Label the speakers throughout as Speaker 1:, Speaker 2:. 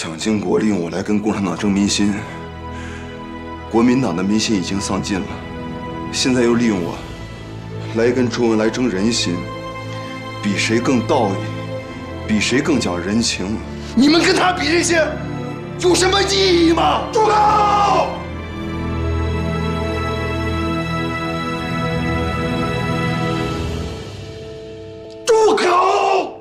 Speaker 1: 蒋经国利用我来跟共产党争民心，国民党的民心已经丧尽了，现在又利用我来跟周恩来争人心，比谁更道义，比谁更讲人情。你们跟他比这些，有什么意义吗？住口！住口！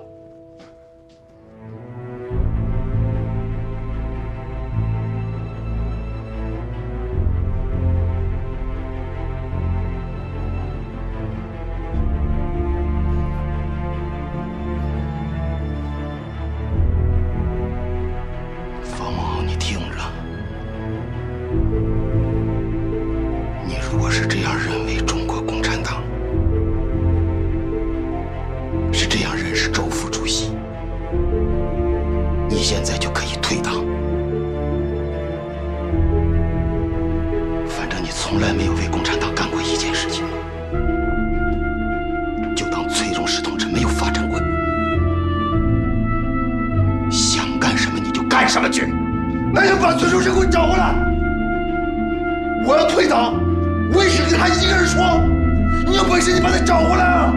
Speaker 2: 从来没有为共产党干过一件事情，就当崔荣实同志没有发展过。想干什么你就干什么去。
Speaker 1: 那就把崔荣实给我找回来！我要退党，我也是跟他一个人说。你有本事你把他找回来啊！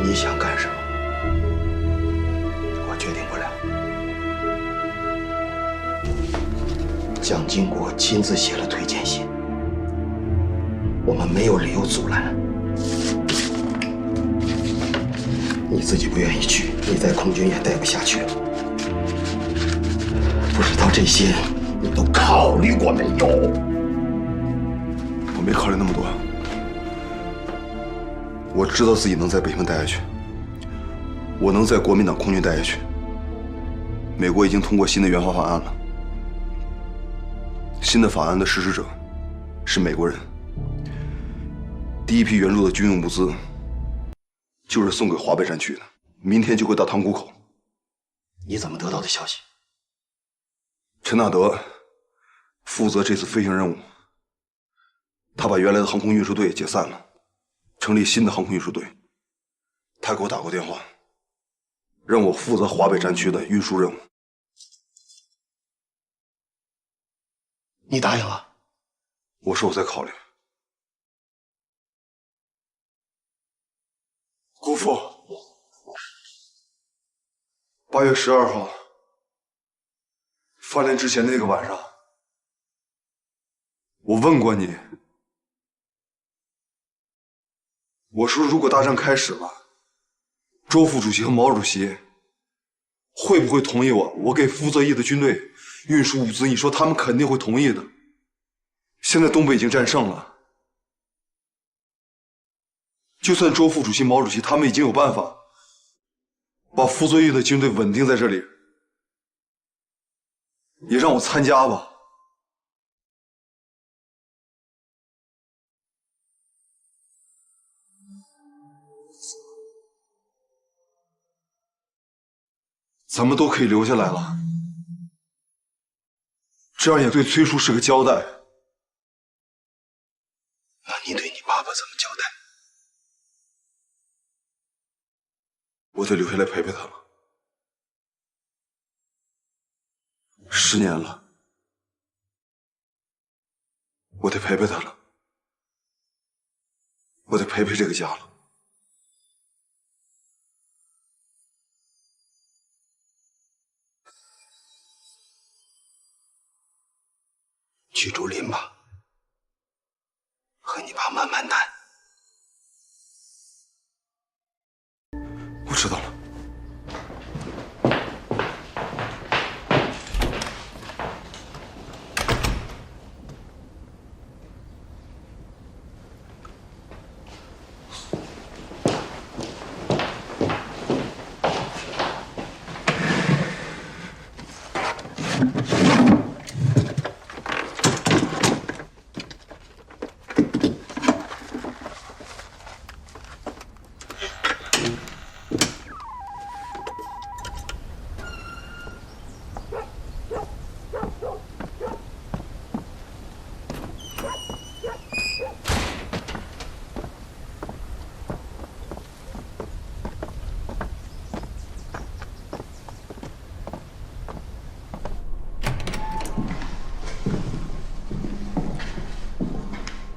Speaker 2: 你想干什么？我决定不了。蒋经国亲自写了推荐信，我们没有理由阻拦。你自己不愿意去，你在空军也待不下去了。不知道这些你都考虑过没有？
Speaker 1: 我没考虑那么多。我知道自己能在北平待下去，我能在国民党空军待下去。美国已经通过新的援华法案了，新的法案的实施者是美国人。第一批援助的军用物资就是送给华北战区的，明天就会到塘沽口。
Speaker 2: 你怎么得到的消息？
Speaker 1: 陈纳德负责这次飞行任务，他把原来的航空运输队解散了，成立新的航空运输队。他给我打过电话，让我负责华北战区的运输任务。
Speaker 2: 你答应了？
Speaker 1: 我说我在考虑。姑父，8月12号发连之前的那个晚上，我问过你，我说如果大战开始了，周副主席和毛主席会不会同意我给傅作义的军队运输物资？你说他们肯定会同意的。现在东北已经战胜了，就算周副主席、毛主席他们已经有办法把傅作义的军队稳定在这里，也让我参加吧。咱们都可以留下来了，这样也对崔叔是个交代。
Speaker 2: 那你对你爸爸怎么交代？
Speaker 1: 我得留下来陪陪他了。10年了，我得陪陪他了，我得陪陪这个家了。
Speaker 2: 去竹林吧，和你爸慢慢谈。
Speaker 1: 我知道了。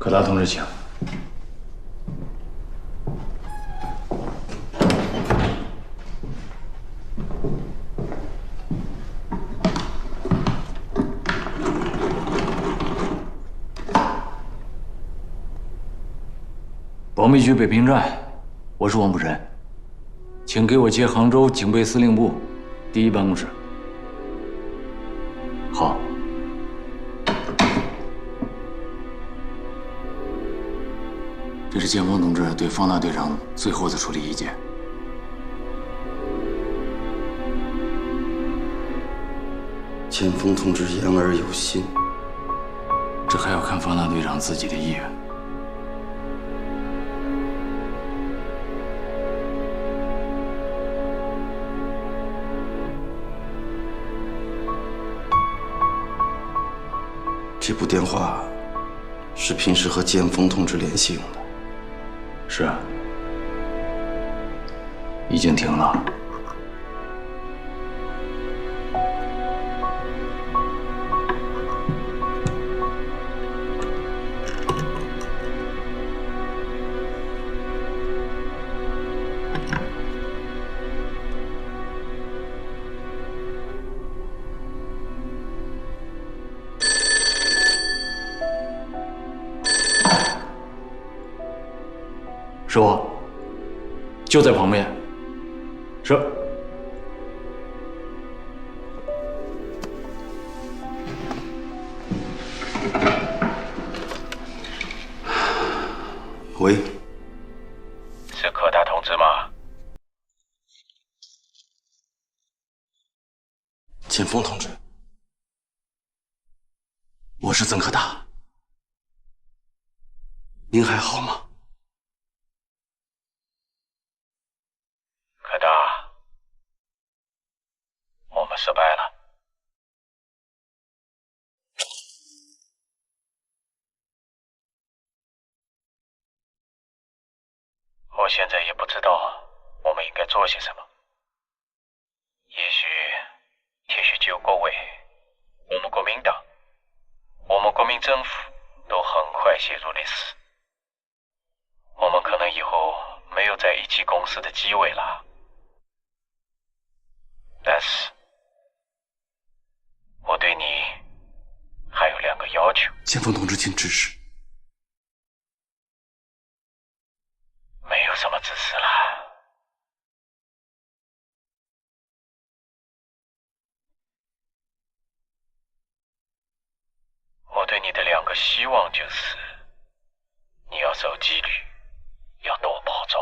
Speaker 3: 柯达同志，请。保密局北平站，我是王卜辰，请给我接杭州警备司令部第一办公室。好。这是剑锋同志对方大队长最后的处理意见。
Speaker 2: 剑锋同志言而有信，
Speaker 3: 这还要看方大队长自己的意愿。
Speaker 2: 这部电话是平时和剑锋同志联系用的。
Speaker 3: 是啊，已经停了。是我，就在旁边。是。
Speaker 2: 喂，
Speaker 4: 是柯大同志吗？
Speaker 2: 剑锋同志，我是曾柯达，您还好吗？
Speaker 4: 柯大，我们失败了。我现在也不知道我们应该做些什么。也许9个委，我们国民党，我们国民政府都很快陷入历史。我们可能以后没有在一起共事的机会了。但是，我对你还有2个要求。
Speaker 2: 剑锋同志，请指示。
Speaker 4: 没有什么指示了。我对你的2个希望就是，你要守纪律，要多保重。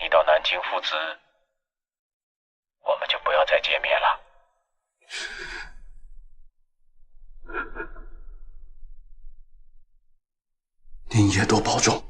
Speaker 4: 你到南京复职，我们就不要再见面了。
Speaker 2: 您也多保重。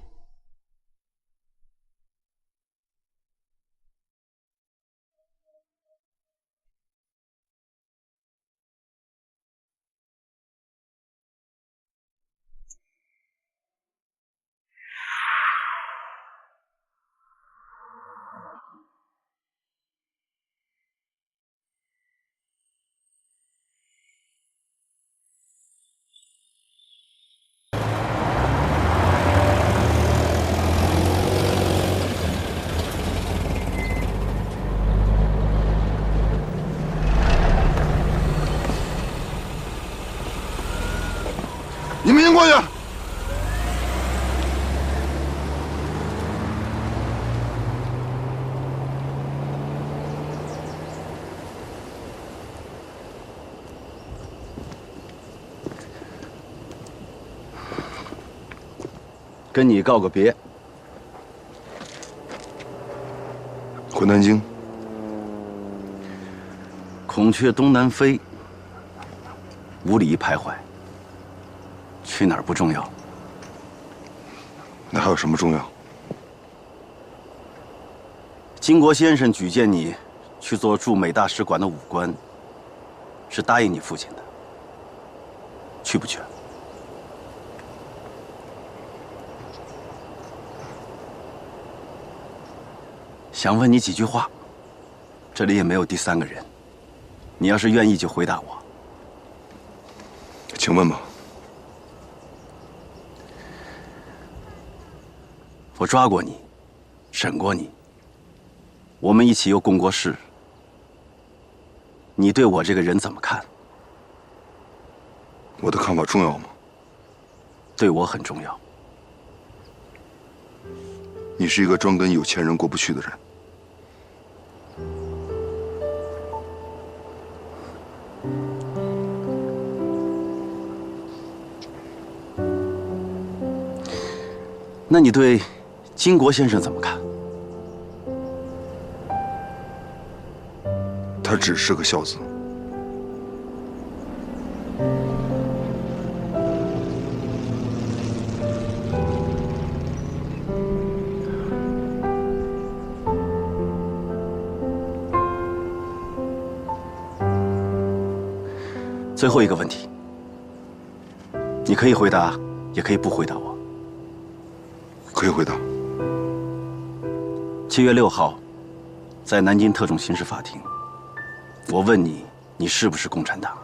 Speaker 1: 你们先过去。
Speaker 2: 跟你告个别。
Speaker 1: 回南京。
Speaker 2: 孔雀东南飞，无里徘徊。去哪儿不重要，
Speaker 1: 那还有什么重要？
Speaker 2: 金国先生举荐你去做驻美大使馆的武官，是答应你父亲的。去不去？想问你几句话，这里也没有第3个人。你要是愿意，就回答我。
Speaker 1: 请问吧。
Speaker 2: 我抓过你，审过你，我们一起又共过事。你对我这个人怎么看？
Speaker 1: 我的看法重要吗？
Speaker 2: 对我很重要。
Speaker 1: 你是一个专跟有钱人过不去的人。
Speaker 2: 那你对金国先生怎么看？
Speaker 1: 他只是个孝子。
Speaker 2: 最后一个问题，你可以回答，也可以不回答我。
Speaker 1: 可以回答。
Speaker 2: 7月6号，在南京特种刑事法庭，我问你，你是不是共产党？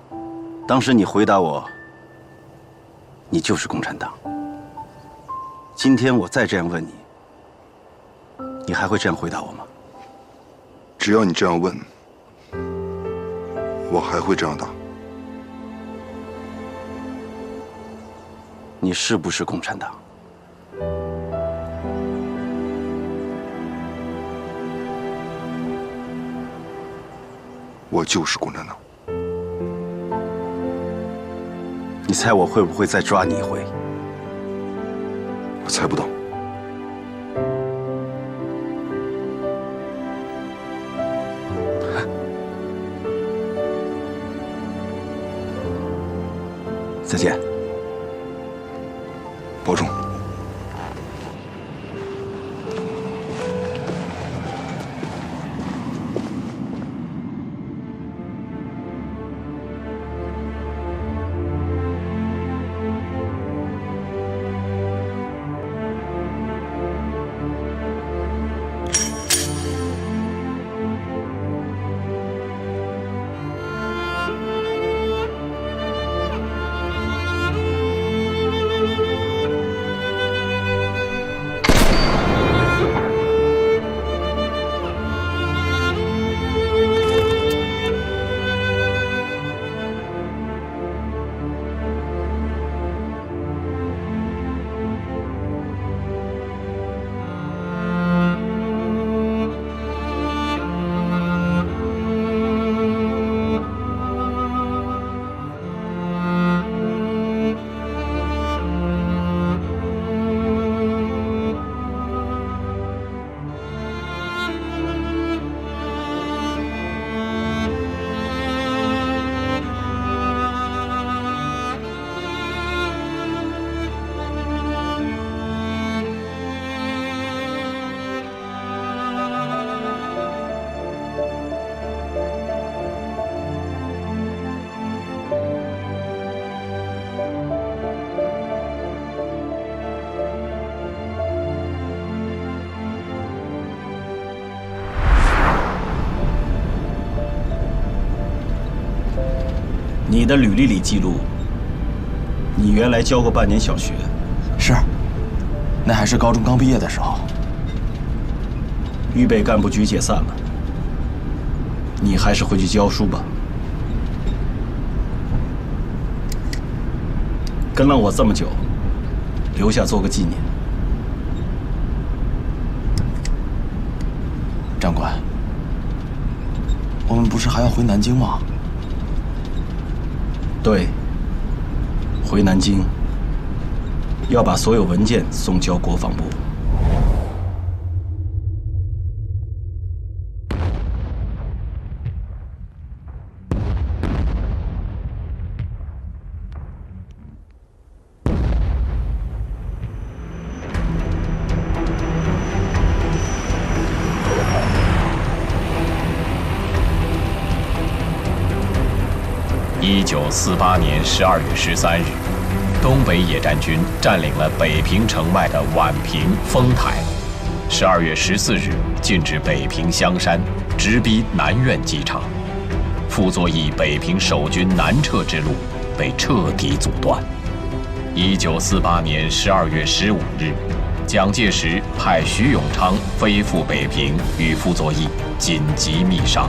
Speaker 2: 当时你回答我，你就是共产党。今天我再这样问你，你还会这样回答我吗？
Speaker 1: 只要你这样问，我还会这样答。
Speaker 2: 你是不是共产党？
Speaker 1: 我就是共产党。
Speaker 2: 你猜我会不会再抓你一回？
Speaker 1: 我猜不到。
Speaker 2: 再见。
Speaker 1: 保重。
Speaker 2: 你的履历里记录，你原来教过半年小学。
Speaker 5: 是，那还是高中刚毕业的时候。
Speaker 2: 预备干部局解散了，你还是回去教书吧。跟了我这么久，留下做个纪念。
Speaker 5: 长官，我们不是还要回南京吗？
Speaker 2: 对，回南京要把所有文件送交国防部。
Speaker 4: 1948年12月13日，东北野战军占领了北平城外的宛平、丰台。12月14日，进至北平香山，直逼南苑机场。傅作义北平守军南撤之路被彻底阻断。1948年12月15日，蒋介石派徐永昌飞赴北平与傅作义紧急密商。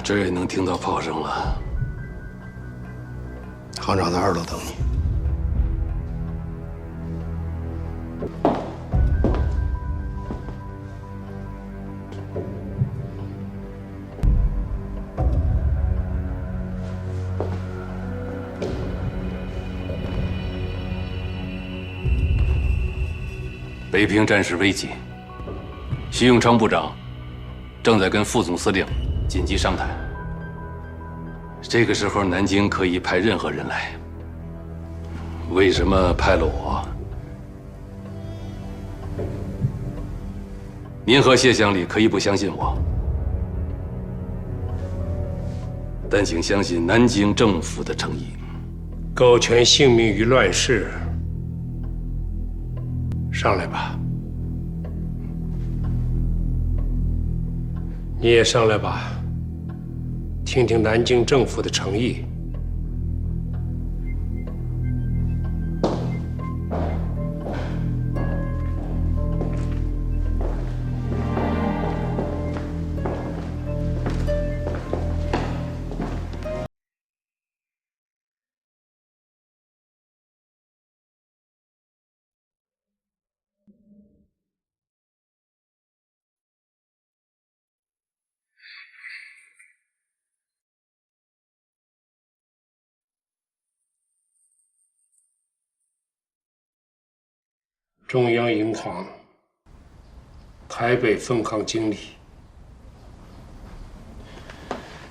Speaker 6: 这儿也能听到炮声了。
Speaker 7: 行长在2楼等你。
Speaker 6: 北平战事危急，徐永昌部长正在跟副总司令紧急商谈。这个时候，南京可以派任何人来，为什么派了我？您和谢乡里可以不相信我，但请相信南京政府的诚意。
Speaker 8: 苟全性命于乱世，上来吧。你也上来吧，听听南京政府的诚意。中央银行台北分行经理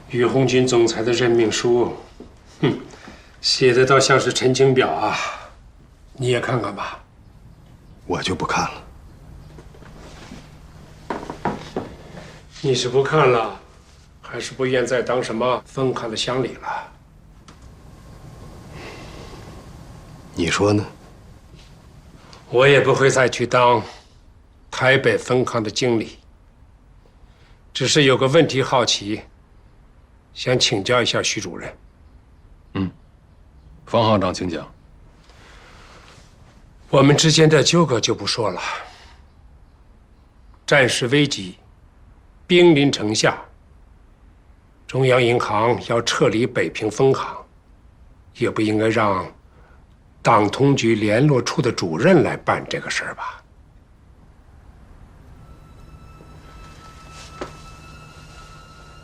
Speaker 8: 于鸿钧总裁的任命书，写的倒像是陈情表啊！你也看看吧。
Speaker 7: 我就不看了。
Speaker 8: 你是不看了，还是不愿再当什么分行的乡里了？
Speaker 7: 你说呢？
Speaker 8: 我也不会再去当台北分行的经理，只是有个问题好奇，想请教一下徐主任。
Speaker 6: 方行长，请讲。
Speaker 8: 我们之间的纠葛就不说了，战事危急，兵临城下，中央银行要撤离北平分行，也不应该让党通局联络处的主任来办这个事儿吧？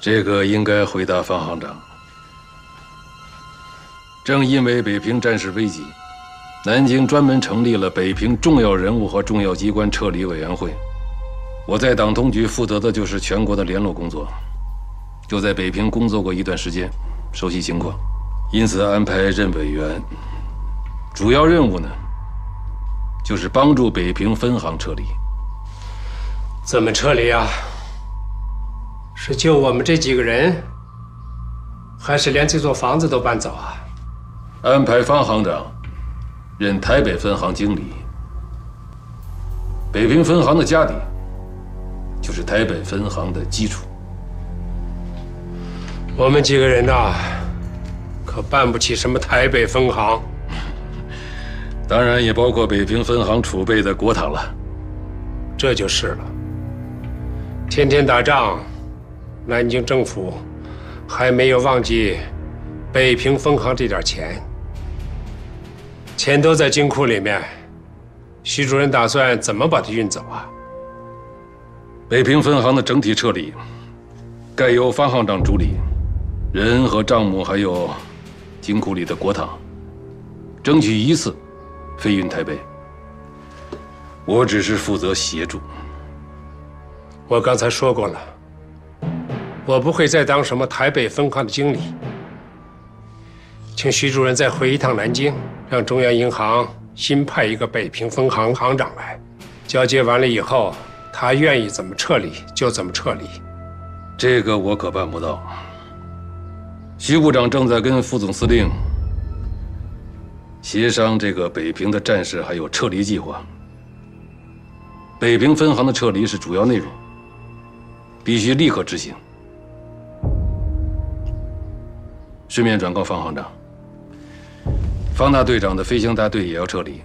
Speaker 6: 这个应该回答方行长。正因为北平战事危急，南京专门成立了北平重要人物和重要机关撤离委员会。我在党通局负责的就是全国的联络工作，就在北平工作过一段时间，熟悉情况，因此安排任委员。主要任务呢，就是帮助北平分行撤离。
Speaker 8: 怎么撤离啊？是就我们这几个人，还是连这座房子都搬走啊？
Speaker 6: 安排方行长任台北分行经理，北平分行的家底就是台北分行的基础。
Speaker 8: 我们几个人呐，可办不起什么台北分行。
Speaker 6: 当然也包括北平分行储备的国帑了。
Speaker 8: 这就是了。天天打仗，南京政府还没有忘记北平分行这点钱，钱都在金库里面。徐主任打算怎么把它运走啊？
Speaker 6: 北平分行的整体撤离，该由方行长主理，人和账目还有金库里的国帑，争取一次飞运台北。我只是负责协助。
Speaker 8: 我刚才说过了，我不会再当什么台北分行的经理。请徐主任再回一趟南京，让中央银行新派一个北平分行行长来，交接完了以后，他愿意怎么撤离就怎么撤离。
Speaker 6: 这个我可办不到。徐部长正在跟副总司令协商这个北平的战事还有撤离计划。北平分行的撤离是主要内容，必须立刻执行。顺便转告方行长，方大队长的飞行大队也要撤离。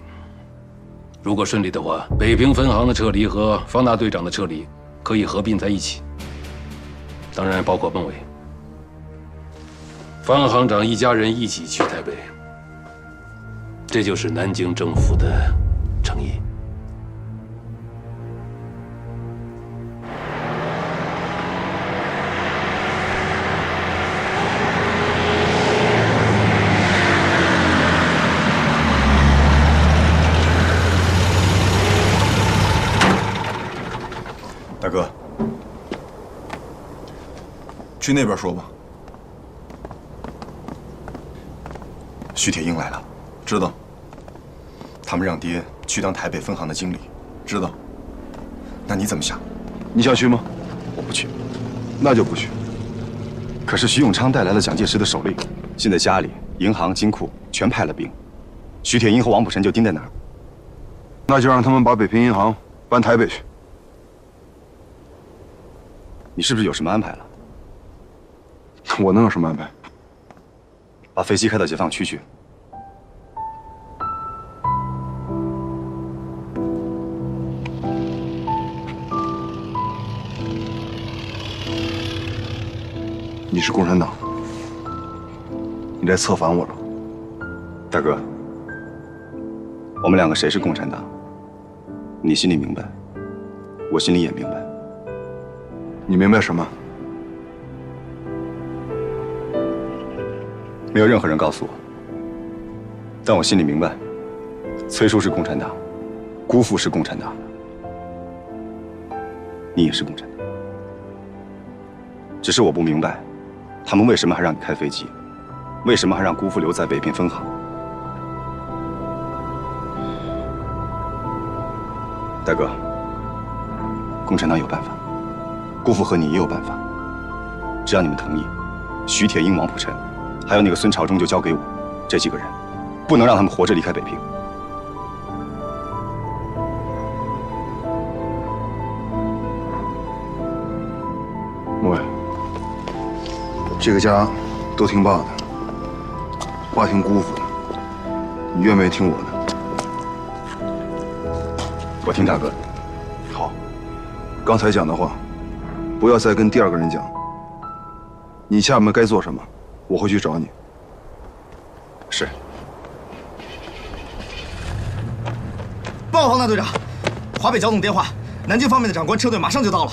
Speaker 6: 如果顺利的话，北平分行的撤离和方大队长的撤离可以合并在一起，当然包括孟伟。方行长一家人一起去台北，这就是南京政府的诚意。
Speaker 1: 大哥，去那边说吧。
Speaker 5: 徐铁英来了，
Speaker 1: 知道。
Speaker 5: 他们让爹去当台北分行的经理，
Speaker 1: 知道。
Speaker 5: 那你怎么想？
Speaker 1: 你想去吗？
Speaker 5: 我不去。
Speaker 1: 那就不去。
Speaker 5: 可是徐永昌带来了蒋介石的手令，现在家里、银行、金库全派了兵，徐铁英和王卜臣就盯在那儿。
Speaker 1: 那就让他们把北平银行搬台北去。
Speaker 5: 你是不是有什么安排了？
Speaker 1: 我能有什么安排？
Speaker 5: 把飞机开到解放区去。
Speaker 1: 你是共产党，你来策反我了。
Speaker 5: 大哥，我们两个谁是共产党？你心里明白，我心里也明白。
Speaker 1: 你明白什么？
Speaker 5: 没有任何人告诉我，但我心里明白，崔叔是共产党，姑父是共产党，你也是共产党。只是我不明白，他们为什么还让你开飞机，为什么还让姑父留在北平分行？大哥，共产党有办法，姑父和你也有办法，只要你们同意，徐铁英、王卜臣，还有那个孙朝忠就交给我，这几个人，不能让他们活着离开北平。
Speaker 1: 莫伟，这个家都听爸的，爸听姑父的，你愿不愿意听我的？
Speaker 5: 我听大哥的。
Speaker 1: 好，刚才讲的话，不要再跟第二个人讲。你下面该做什么，我会去找你。
Speaker 5: 是。
Speaker 9: 报告方大队长，华北交通电话，南京方面的长官车队马上就到了，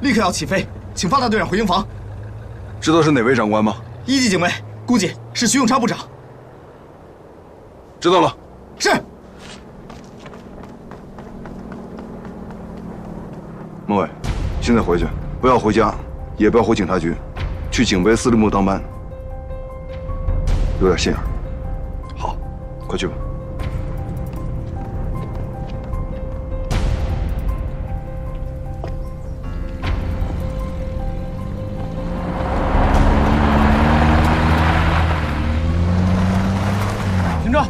Speaker 9: 立刻要起飞，请方大队长回营房。
Speaker 1: 知道是哪位长官吗
Speaker 9: ？1级警卫，估计是徐永昌部长。
Speaker 1: 知道了。
Speaker 9: 是。
Speaker 1: 孟伟，现在回去，不要回家，也不要回警察局，去警备司令部当班，有点心眼儿。好，快去吧。
Speaker 9: 停车！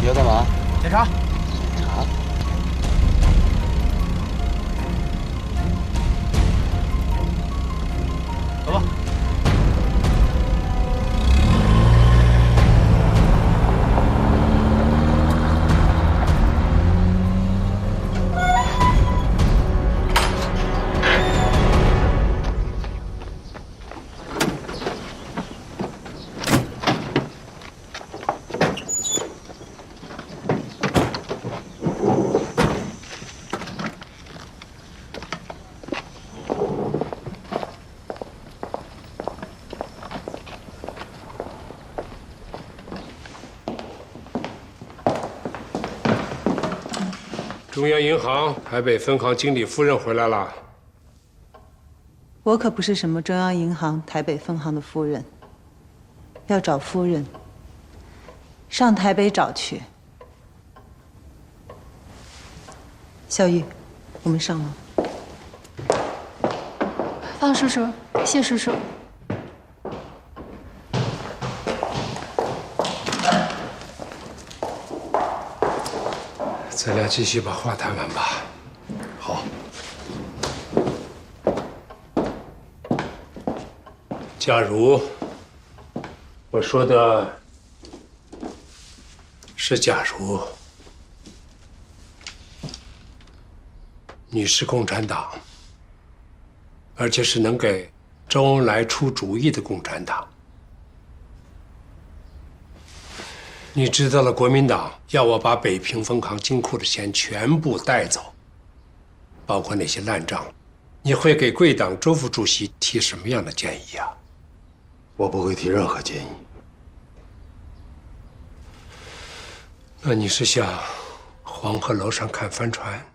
Speaker 5: 你要干嘛？
Speaker 9: 检查。走吧。
Speaker 8: 中央银行台北分行经理夫人回来了。
Speaker 10: 我可不是什么中央银行台北分行的夫人，要找夫人，上台北找去。小玉，我们上楼。
Speaker 11: 方叔叔，谢叔叔。
Speaker 8: 咱俩继续把话谈完吧。
Speaker 7: 好。
Speaker 8: 假如我说的是假如，你是共产党，而且是能给周恩来出主意的共产党。你知道了国民党要我把北平分行金库的钱全部带走，包括那些烂账，你会给贵党周副主席提什么样的建议啊？
Speaker 7: 我不会提任何建议。
Speaker 8: 那你是想黄河楼上看帆船？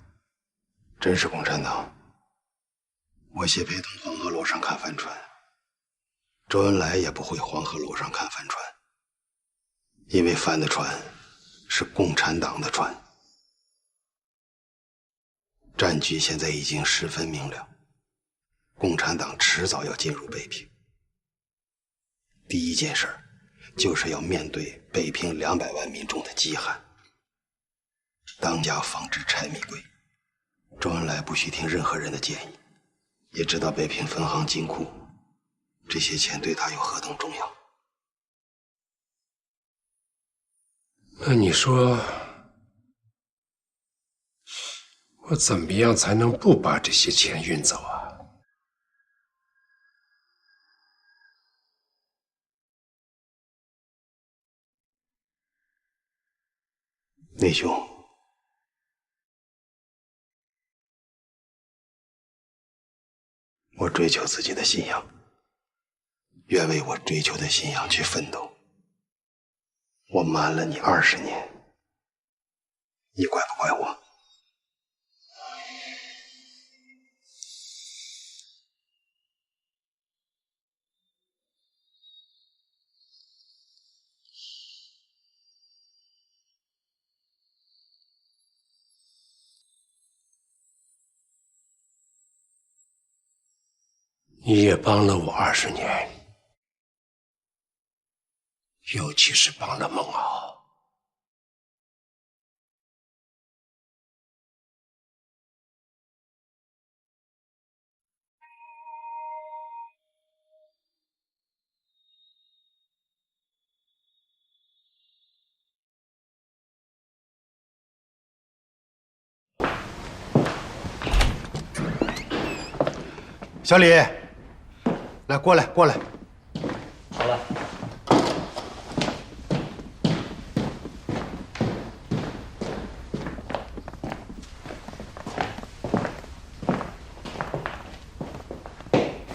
Speaker 7: 真是共产党，我谢陪同黄河楼上看帆船，周恩来也不会黄河楼上看帆船，因为帆的船是共产党的船。战局现在已经十分明了，共产党迟早要进入北平。第一件事就是要面对北平200万民众的饥寒，当家防止柴米贵。周恩来不许听任何人的建议，也知道北平分行金库这些钱对他有何等重要。
Speaker 8: 那你说，我怎么样才能不把这些钱运走啊？
Speaker 7: 内兄，我追求自己的信仰，愿为我追求的信仰去奋斗。我瞒了你20年，你怪不怪我？
Speaker 8: 你也帮了我20年，尤其是帮了孟敖。
Speaker 7: 小李，来，过来，过来。
Speaker 3: 好了。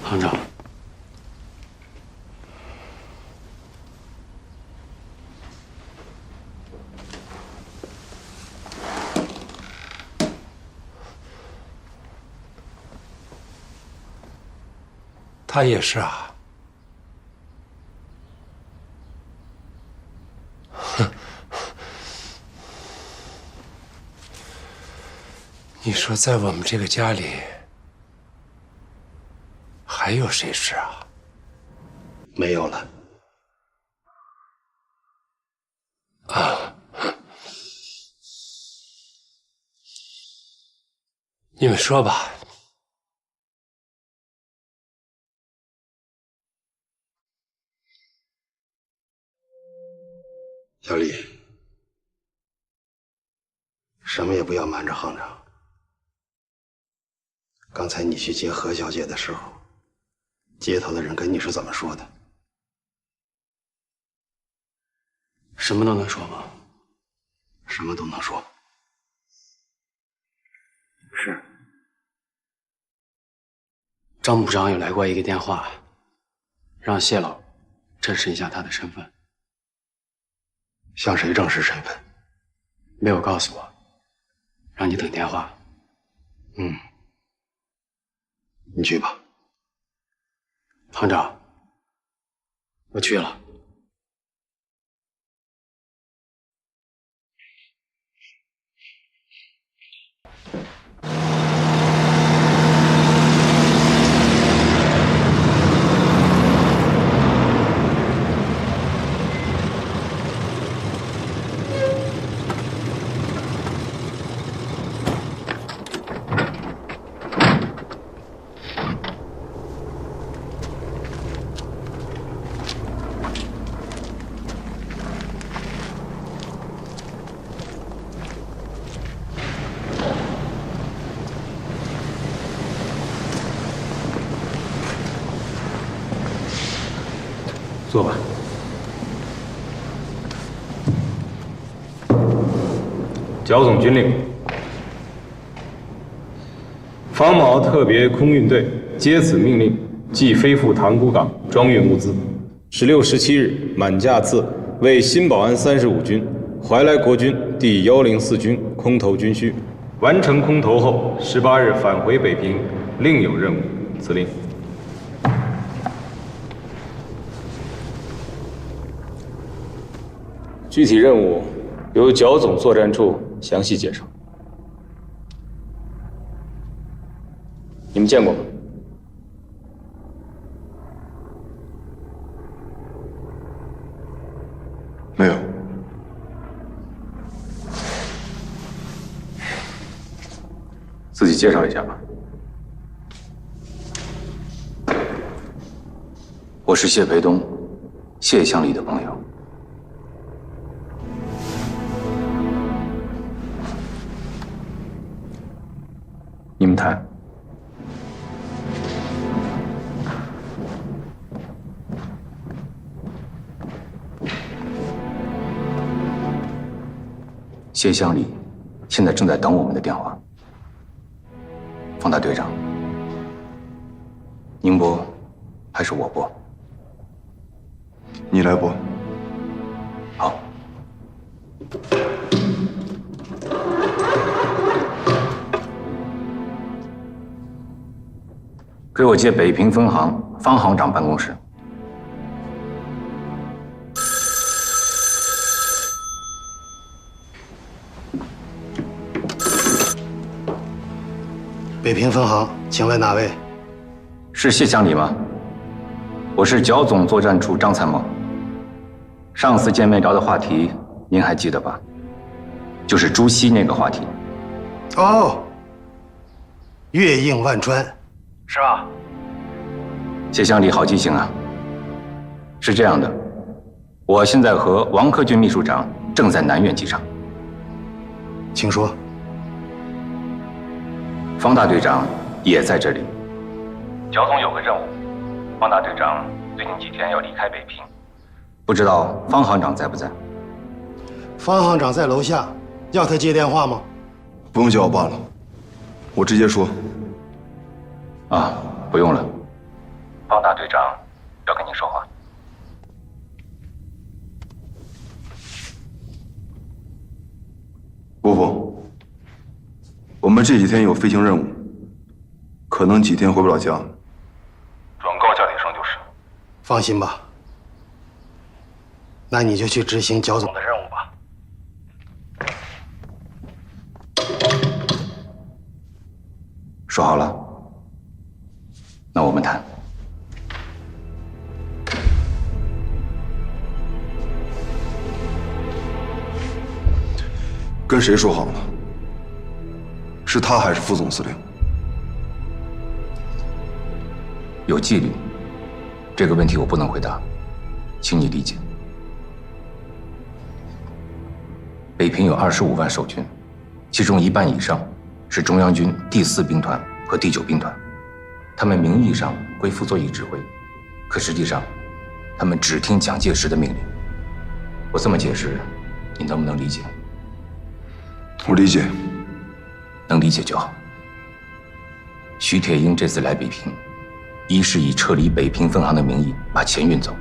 Speaker 3: 行长，
Speaker 8: 他也是啊。你说在我们这个家里，还有谁是啊？
Speaker 7: 没有了。
Speaker 8: 啊！你们说吧。
Speaker 7: 小李，什么也不要瞒着行长。刚才你去接何小姐的时候，街头的人跟你是怎么说的？
Speaker 3: 什么都能说吗？
Speaker 7: 什么都能说。
Speaker 3: 是。张部长有来过一个电话，让谢老证实一下他的身份。
Speaker 7: 向谁证实身份？
Speaker 3: 没有告诉我，
Speaker 7: 让你等电话。你去吧。行长，我去了。
Speaker 12: 坐吧。剿总军令：方某特别空运队接此命令，即飞赴塘沽港装运物资。16、17日满架次为新保安35军、怀来国军第104军空投军需。完成空投后，18日返回北平，另有任务。此令。具体任务由剿总作战处详细介绍。你们见过吗？
Speaker 1: 没有。
Speaker 12: 自己介绍一下吧。
Speaker 3: 我是谢培东，谢乡里的朋友。你们谈。谢乡里现在正在等我们的电话。方大队长，您拨还是我拨？
Speaker 1: 你来拨。
Speaker 3: 好。给我接北平分行方行长办公室。
Speaker 7: 北平分行，请问哪位？
Speaker 3: 是谢乡里吗？我是剿总作战处张参谋。上次见面聊的话题，您还记得吧？就是朱熹那个话题。
Speaker 7: 哦，月映万川，是吧？
Speaker 3: 谢乡里好记性啊。是这样的，我现在和王克军秘书长正在南苑机场。
Speaker 7: 请说。
Speaker 3: 方大队长也在这里。剿总有个任务，方大队长最近几天要离开北平，不知道方行长在不在？
Speaker 7: 方行长在楼下，要他接电话吗？
Speaker 1: 不用叫我爸了，我直接说。
Speaker 3: 啊，不用了。方大队长要跟您说话。
Speaker 1: 伯父，我们这几天有飞行任务，可能几天回不了家。
Speaker 3: 转告家里生就是。
Speaker 7: 放心吧，那你就去执行剿总的任务吧。
Speaker 3: 说好了，那我们谈。
Speaker 1: 跟谁说好了？是他还是副总司令？
Speaker 3: 有纪律，这个问题我不能回答，请你理解。北平有25万守军，其中1半以上是中央军第4兵团和第9兵团，他们名义上归傅作义指挥，可实际上，他们只听蒋介石的命令。我这么解释，你能不能理解？
Speaker 1: 我理解。
Speaker 3: 能理解就好。徐铁英这次来北平，一是以撤离北平分行的名义把钱运走，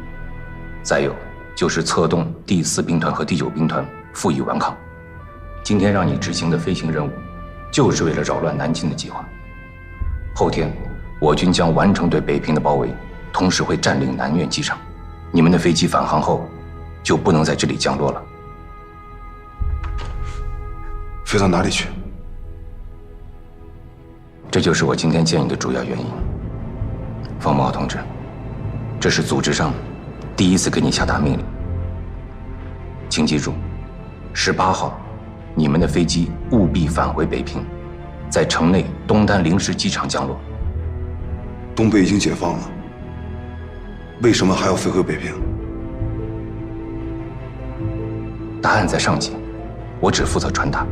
Speaker 3: 再有就是策动第4兵团和第9兵团负隅顽抗。今天让你执行的飞行任务，就是为了扰乱南京的计划。后天，我军将完成对北平的包围，同时会占领南苑机场。你们的飞机返航后，就不能在这里降落了。
Speaker 1: 飞到哪里去？
Speaker 3: 这就是我今天见你的主要原因。方茂同志，这是组织上第一次给你下达命令。请记住，18号，你们的飞机务必返回北平，在城内东单临时机场降落。
Speaker 1: 东北已经解放了，为什么还要飞回北平？
Speaker 3: 答案在上级，我只负责传达。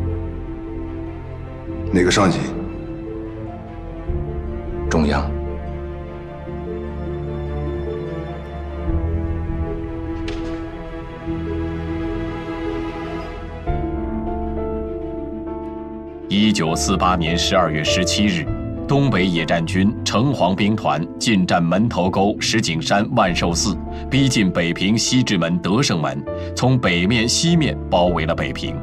Speaker 1: 哪个上级？
Speaker 3: 中央。
Speaker 4: 1948年12月17日，东北野战军城隍兵团进占门头沟、石景山、万寿寺，逼近北平西直门、德胜门，从北面、西面包围了北平。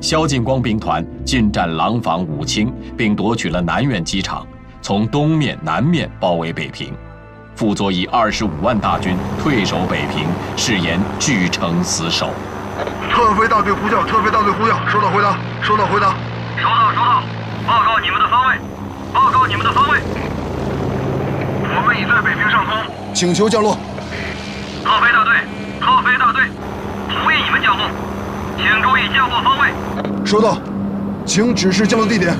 Speaker 4: 萧劲光兵团进占廊坊、武清，并夺取了南苑机场，从东面、南面包围北平。傅作义25万大军退守北平，誓言据城死守。
Speaker 13: 特飞大队呼叫，特飞大队呼叫，收到回答，收到回答，
Speaker 14: 收到，报告你们的方位，报告你们的方位。
Speaker 13: 我们已在北平上空，请求降落。
Speaker 14: 特飞大队，同意你们降落，请注意降落方位。
Speaker 13: 收到，请指示降落地点。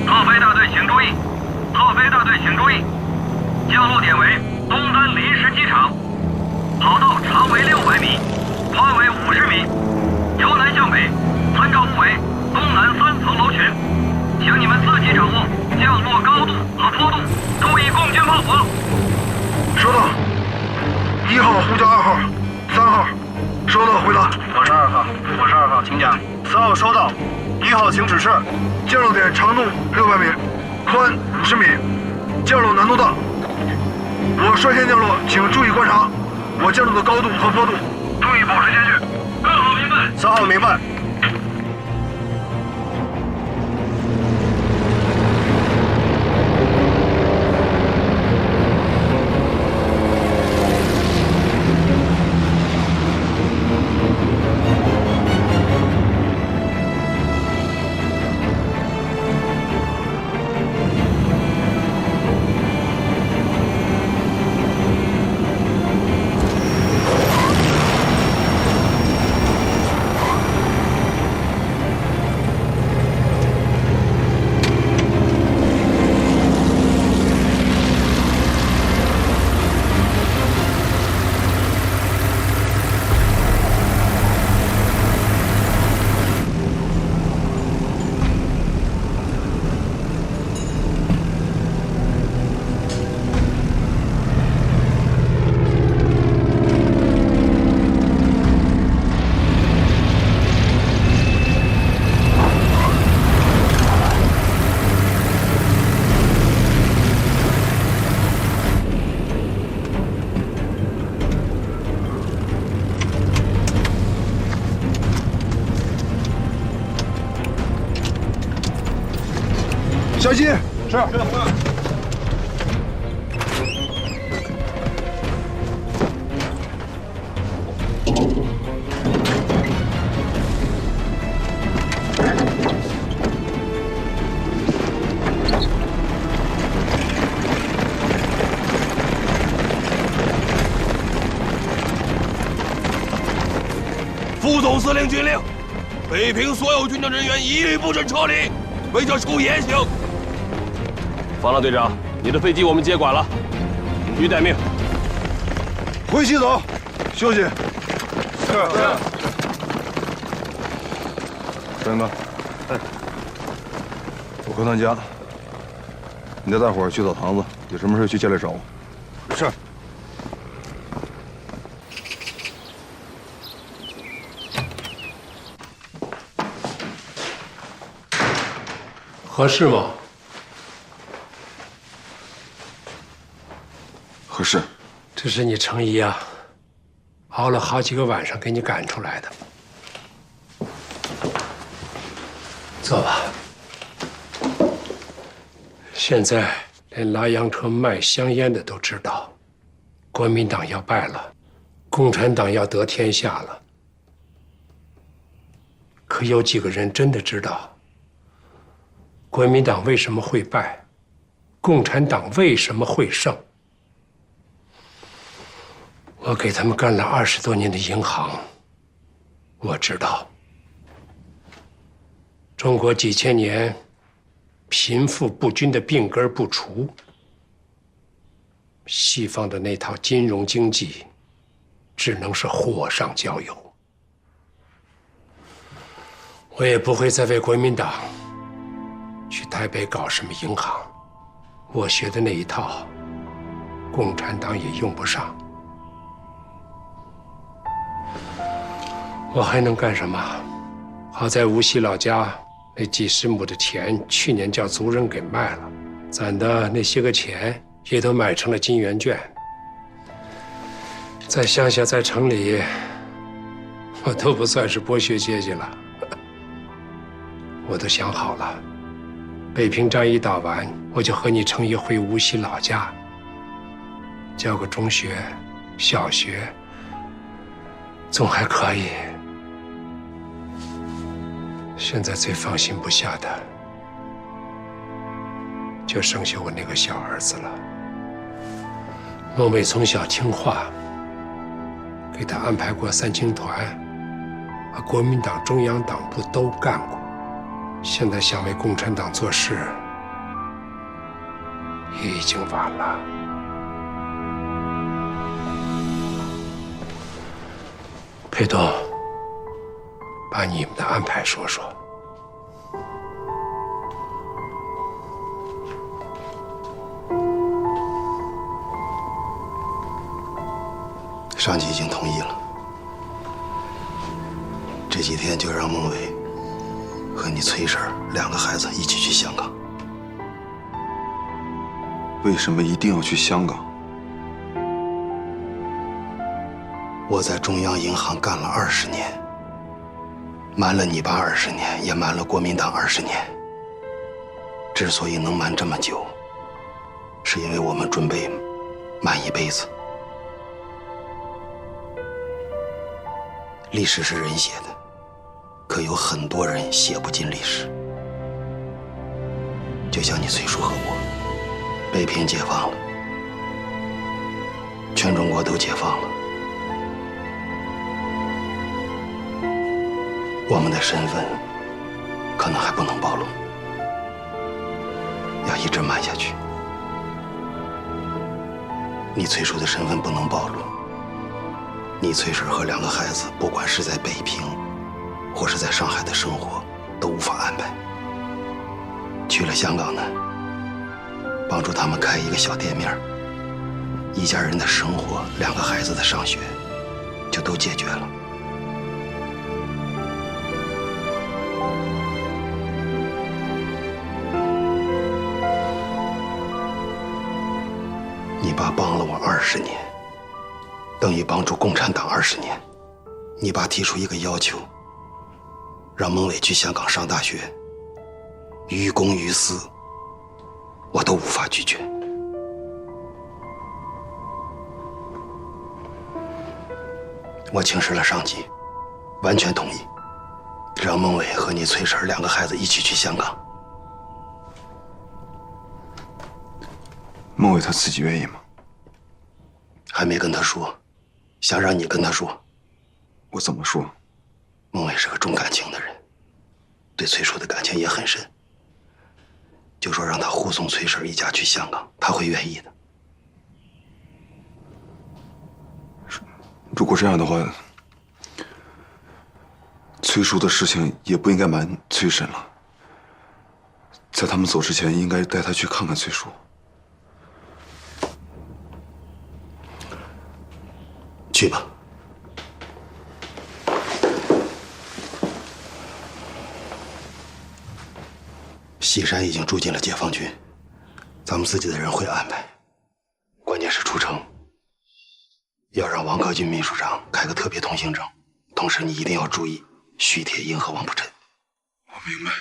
Speaker 14: 特飞大队请注意，降落点为东单临时机场，跑道长为600米，宽为50米，由南向北，参照物为东南3层楼群，请你们自己掌握降落高度和坡度，注意共军炮火。
Speaker 13: 收到。1号呼叫2号、3号，收到回答。
Speaker 14: 我是2号，请讲。
Speaker 13: 3号收到。1号请指示，降落点长度600米，宽50米，降落难度大。我率先降落，请注意观察我降落的高度和坡度，注意保持间距。
Speaker 14: 2号明白。
Speaker 13: 3号明白。小心！是。
Speaker 15: 副总司令军令：北平所有军政人员一律不准撤离，违者处严刑。
Speaker 16: 方浪队长，你的飞机我们接管了，予待命。
Speaker 13: 回西走，休息。是。
Speaker 1: 兄弟们，我回趟家，你带大伙儿去澡堂子，有什么事去家里找我。
Speaker 13: 是。
Speaker 8: 合适吗？
Speaker 1: 合适。
Speaker 8: 这是你成衣啊，熬了好几个晚上给你赶出来的。坐吧。现在连拉洋车卖香烟的都知道，国民党要败了，共产党要得天下了。可有几个人真的知道，国民党为什么会败，共产党为什么会胜？我给他们干了20多年的银行，我知道。中国几千年贫富不均的病根不除，西方的那套金融经济只能是火上浇油。我也不会再为国民党去台北搞什么银行，我学的那一套，共产党也用不上。我还能干什么？好在无锡老家那几10亩的田，去年叫族人给卖了，攒的那些个钱也都买成了金圆券。在乡下，在城里，我都不算是剥削阶级了。我都想好了，北平战役打完，我就和你程一回无锡老家，教个中学、小学，总还可以。现在最放心不下的，就剩下我那个小儿子了。孟伟从小听话，给他安排过3青团，和国民党中央党部都干过。现在想为共产党做事，也已经晚了。裴东，把你们的安排说说。
Speaker 7: 上级已经同意了，这几天就让孟伟和你崔婶2个孩子一起去香港。
Speaker 1: 为什么一定要去香港？
Speaker 7: 我在中央银行干了20年，瞒了你爸20年，也瞒了国民党20年。之所以能瞒这么久，是因为我们准备瞒一辈子。历史是人写的，可有很多人写不进历史。就像你崔叔和我，北平解放了，全中国都解放了，我们的身份可能还不能暴露，要一直瞒下去。你崔叔的身份不能暴露，你崔婶和2个孩子，不管是在北平或是在上海的生活，都无法安排。去了香港呢，帮助他们开一个小店面，一家人的生活，2个孩子的上学，就都解决了。你爸帮了我20年，等于帮助共产党20年。你爸提出一个要求，让孟伟去香港上大学，于公于私，我都无法拒绝。我请示了上级，完全同意，让孟伟和你崔婶2个孩子一起去香港。
Speaker 1: 孟伟他自己愿意吗？
Speaker 7: 还没跟他说，想让你跟他说。
Speaker 1: 我怎么说？
Speaker 7: 孟伟是个重感情的人，对崔叔的感情也很深。就说让他护送崔婶一家去香港，他会愿意的。
Speaker 1: 如果这样的话，崔叔的事情也不应该瞒崔婶了。在他们走之前，应该带他去看看崔叔。
Speaker 7: 去吧。西山已经住进了解放军，咱们自己的人会安排。关键是出城，要让王克军秘书长开个特别通行证，同时你一定要注意徐铁英和王普臣。
Speaker 1: 我明白。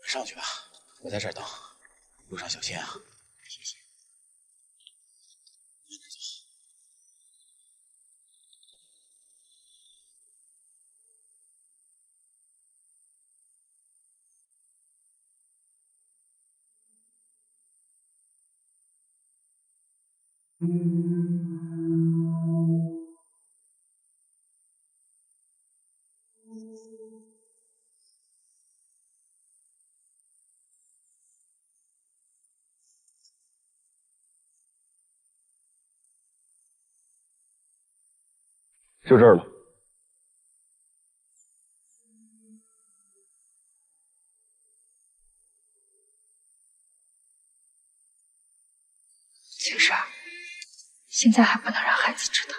Speaker 17: 上去吧，我在这儿等，路上小心啊。谢谢。
Speaker 5: 就这儿了。
Speaker 11: 秦氏，现在还不能让孩子知道。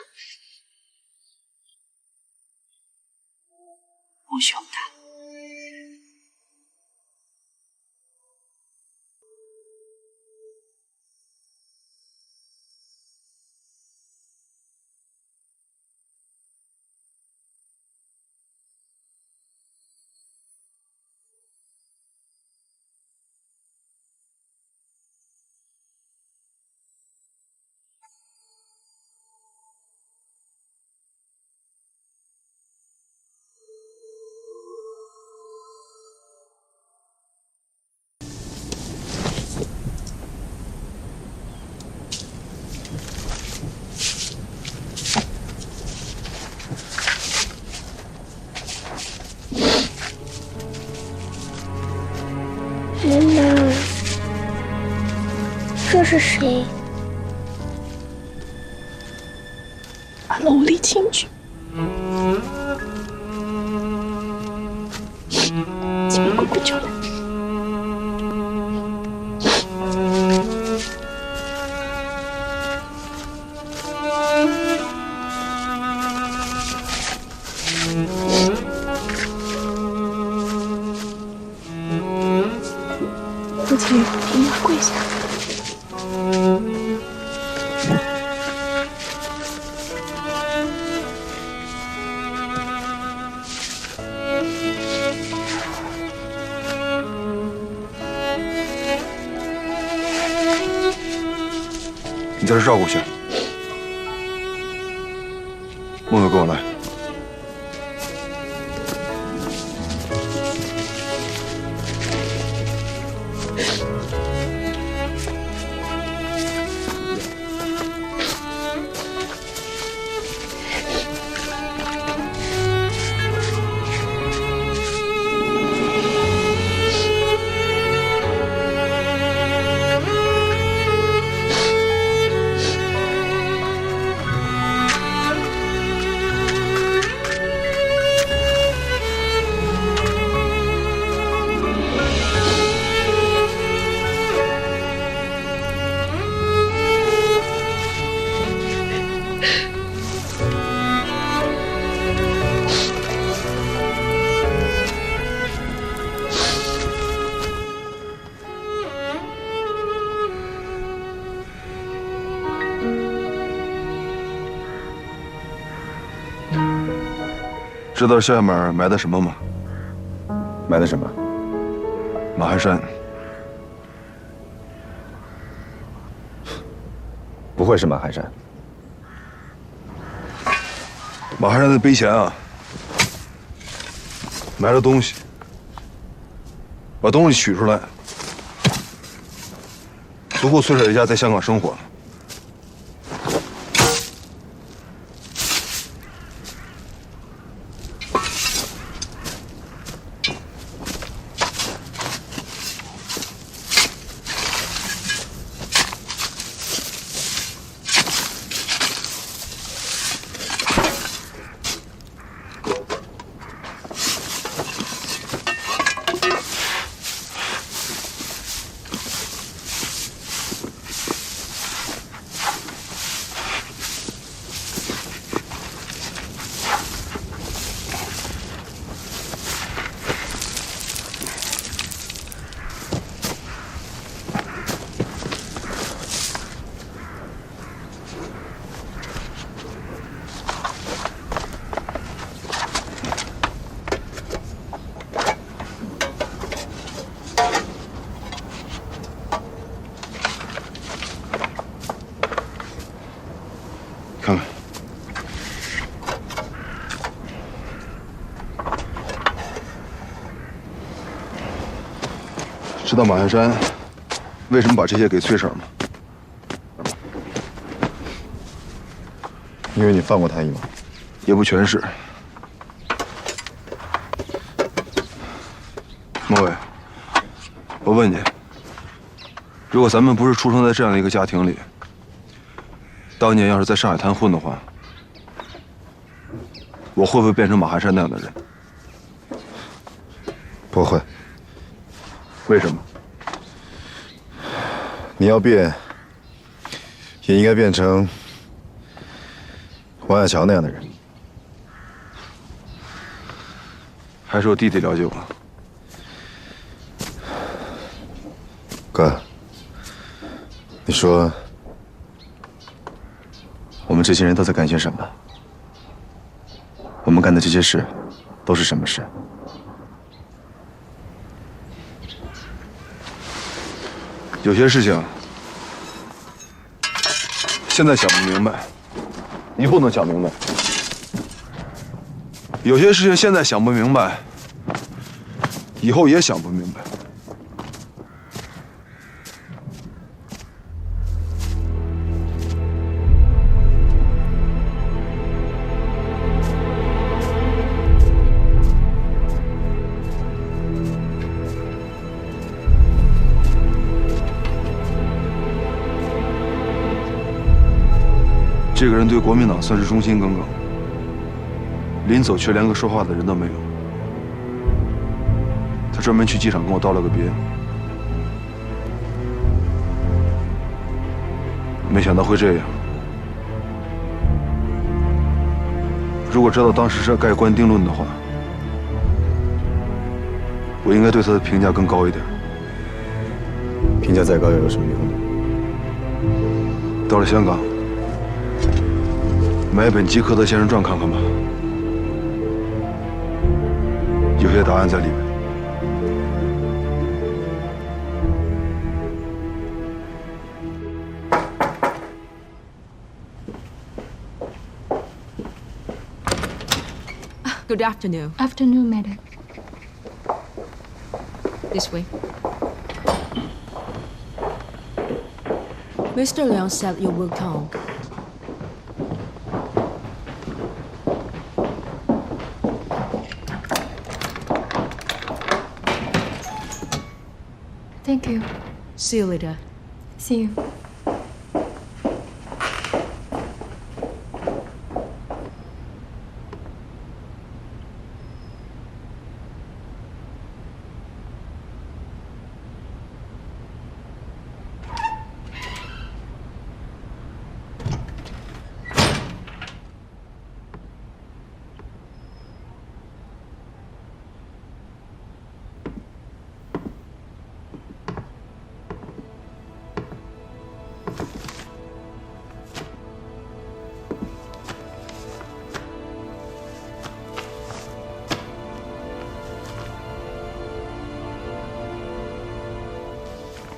Speaker 11: 我凶他。
Speaker 18: 妈妈，这是谁？
Speaker 11: 把楼里进去。请把姑姑叫来。父亲，你要跪下。
Speaker 1: 你在这照顾去。梦梦，跟我来。知道下面埋的什么吗？
Speaker 5: 埋的什么？
Speaker 1: 马鞍山。
Speaker 5: 不会是马鞍山。
Speaker 1: 马鞍山的碑前啊，埋了东西。把东西取出来，足够崔水一家在香港生活。看看。知道马鞍山为什么把这些给崔婶吗？
Speaker 5: 因为你放过他一马。
Speaker 1: 也不全是。莫伟，我问你，如果咱们不是出生在这样的一个家庭里，当年要是在上海滩混的话，我会不会变成马鞍山那样的人？
Speaker 5: 不会。
Speaker 1: 为什么？
Speaker 5: 你要变，也应该变成王亚乔那样的人。
Speaker 1: 还是我弟弟了解我。
Speaker 5: 哥，你说我们这些人都在干些什么？我们干的这些事都是什么事？
Speaker 1: 有些事情现在想不明白，以后能想明白；有些事情现在想不明白，以后也想不明白。这个人对国民党算是忠心耿耿，临走却连个说话的人都没有。他专门去机场跟我道了个别，没想到会这样。如果知道当时是盖棺定论的话，我应该对他的评价更高一点。
Speaker 5: 评价再高又有什么用呢？
Speaker 1: 到了香港，买本《基科特先生传》看看吧，有些答案在里面。
Speaker 18: Good afternoon.
Speaker 11: Afternoon, madam.
Speaker 18: This way. Mr. Liang said you will come.
Speaker 11: Thank you.
Speaker 18: See you later.
Speaker 11: See you.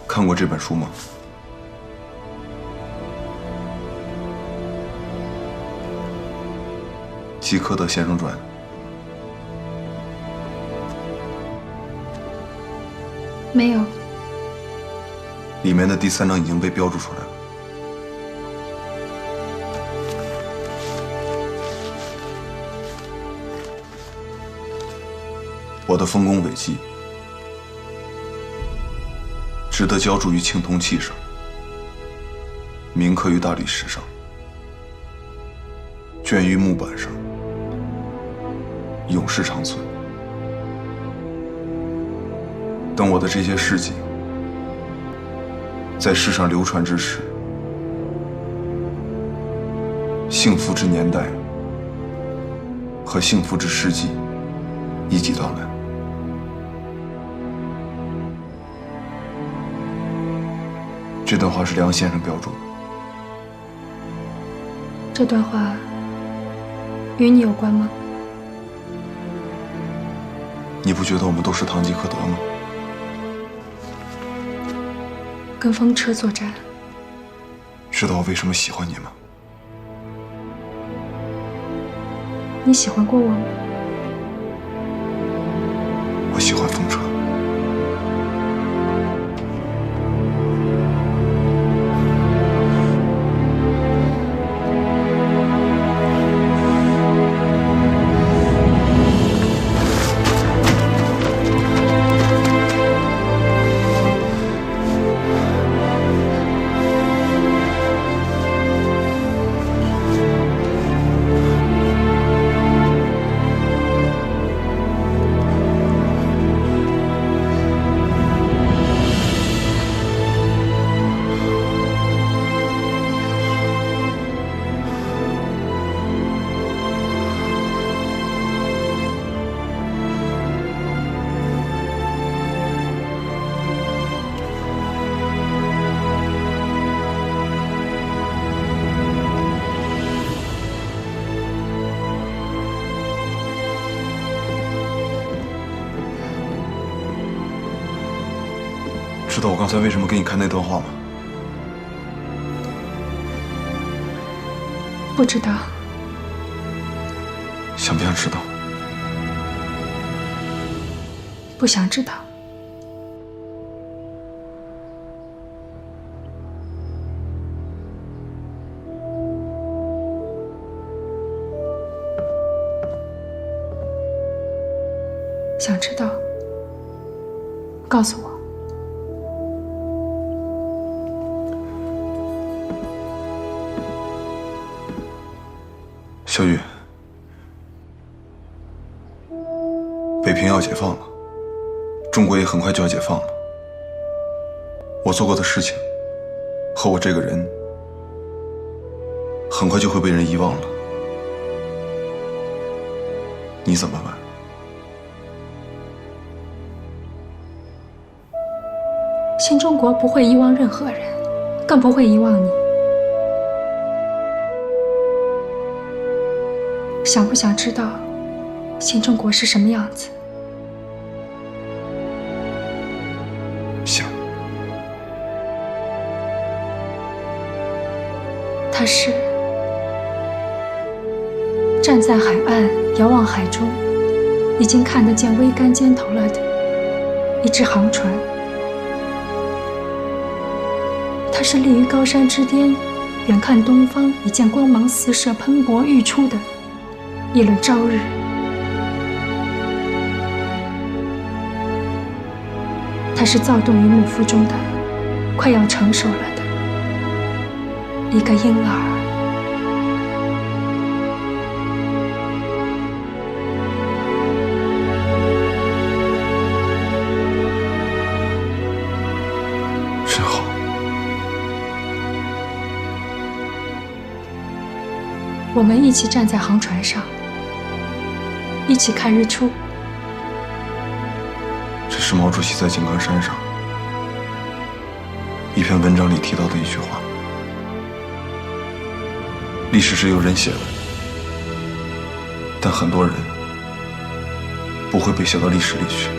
Speaker 1: 看过这本书吗？《基科特先生传》。
Speaker 11: 没有。
Speaker 1: 里面的第3章已经被标注出来了。我的丰功伟绩，值得浇筑于青铜器上，铭刻于大理石上，镌于木板上，永世长存。等我的这些事迹在世上流传之时，幸福之年代和幸福之世纪一起到来。这段话是梁先生标注的。
Speaker 11: 这段话与你有关吗？
Speaker 1: 你不觉得我们都是堂吉诃德吗？
Speaker 11: 跟风车作战。
Speaker 1: 知道我为什么喜欢你吗？
Speaker 11: 你喜欢过我吗？
Speaker 1: 我喜欢风车。知道我刚才为什么给你看那段话吗？
Speaker 11: 不知道。
Speaker 1: 想不想知道？
Speaker 11: 不想知道。想知道，告诉我。
Speaker 1: 小雨，北平要解放了，中国也很快就要解放了。我做过的事情和我这个人，很快就会被人遗忘了。你怎么办？
Speaker 11: 新中国不会遗忘任何人，更不会遗忘你。想不想知道新中国是什么样子？
Speaker 1: 想。
Speaker 11: 它是站在海岸遥望海中，已经看得见桅杆尖头了的一只航船。它是立于高山之巅，远看东方已见光芒四射、喷薄欲出的一轮朝日。它是躁动于幕腹中的快要成熟了的一个婴儿。
Speaker 1: 真好。
Speaker 11: 我们一起站在航船上，一起看日出。
Speaker 1: 这是毛主席在井冈山上一篇文章里提到的一句话：历史是由人写的，但很多人不会被写到历史里去。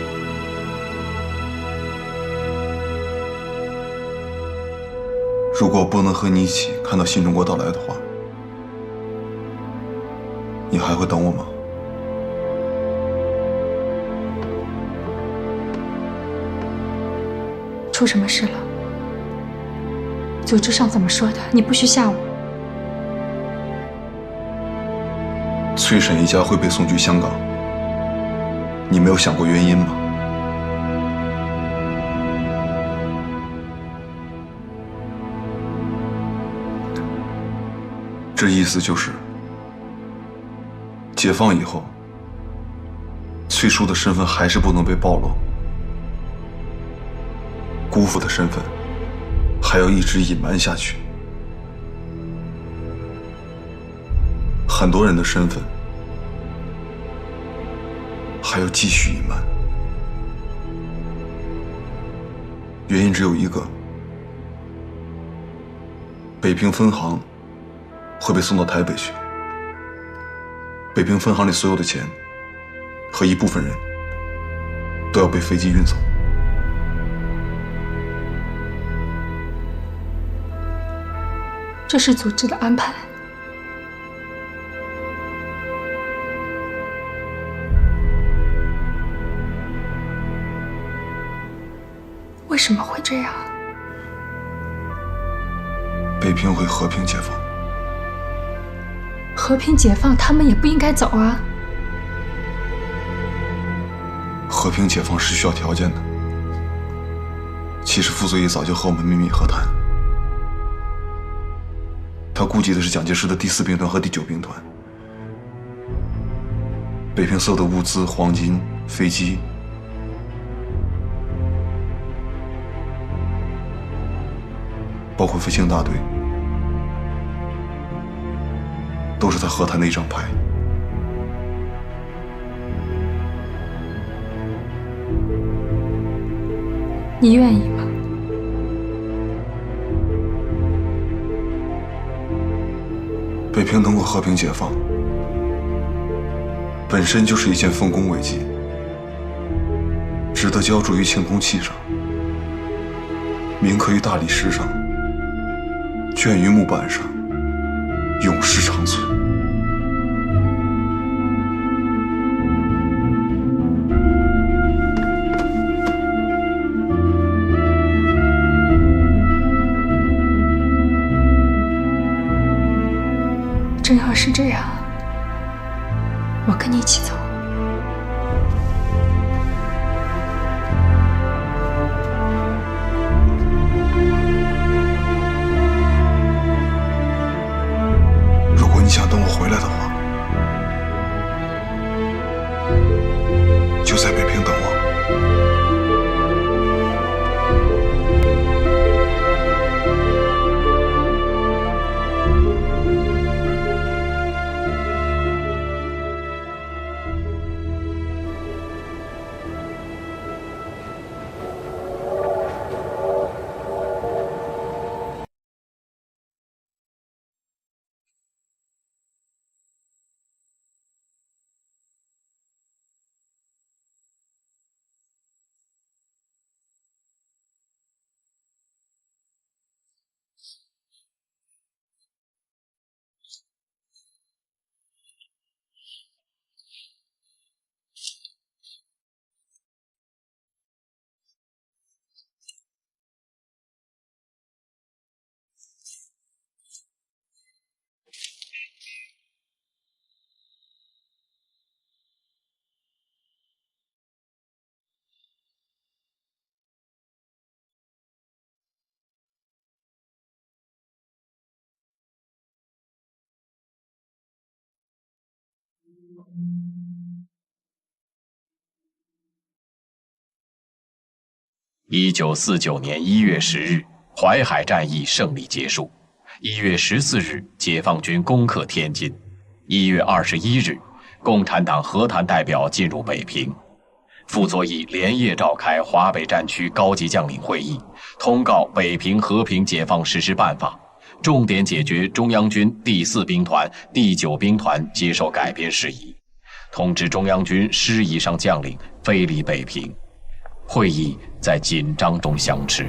Speaker 1: 如果我不能和你一起看到新中国到来的话，你还会等我吗？
Speaker 11: 出什么事了？组织上怎么说的？你不许吓我。
Speaker 1: 崔婶一家会被送去香港，你没有想过原因吗？这意思就是，解放以后，崔叔的身份还是不能被暴露，姑父的身份还要一直隐瞒下去，很多人的身份还要继续隐瞒。原因只有一个：北平分行会被送到台北去，北平分行里所有的钱和一部分人都要被飞机运走。
Speaker 11: 这是组织的安排。这样？
Speaker 1: 北平会和平解放。
Speaker 11: 和平解放，他们也不应该走啊。
Speaker 1: 和平解放是需要条件的。其实傅作义早就和我们秘密和谈，他顾及的是蒋介石的第4兵团和第9兵团。北平所有的物资、黄金、飞机，包括飞行大队，都是他和谈的一张牌。
Speaker 11: 你愿意吗？
Speaker 1: 北平能够和平解放，本身就是一件丰功伟绩，值得浇筑于青铜器上，铭刻于大理石上，镌于木板上，永世长存。
Speaker 11: 真要是这样，我跟你一起走。
Speaker 1: 如果你想等我回来的话，就在北平等我。
Speaker 4: 1949年1月10日，淮海战役胜利结束。1月14日，解放军攻克天津。1月21日，共产党和谈代表进入北平。傅作义连夜召开华北战区高级将领会议，通告北平和平解放实施办法，重点解决中央军第4兵团、第9兵团接受改编事宜，通知中央军师以上将领飞离北平。会议在紧张中相持。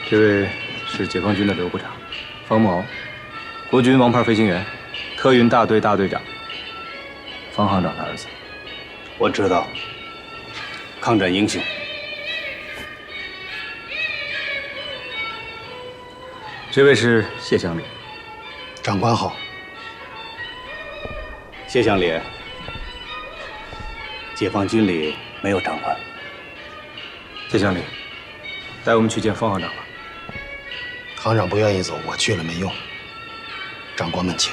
Speaker 3: 这位是解放军的刘部长，方某，国军王牌飞行员，特运大队大队长，方行长的儿子。
Speaker 2: 我知道，抗战英雄。
Speaker 3: 这位是谢乡里，
Speaker 7: 长官好。
Speaker 2: 谢乡里，解放军里没有长官。
Speaker 3: 谢乡里，带我们去见方行长吧。
Speaker 7: 行长不愿意走，我去了没用。长官们请。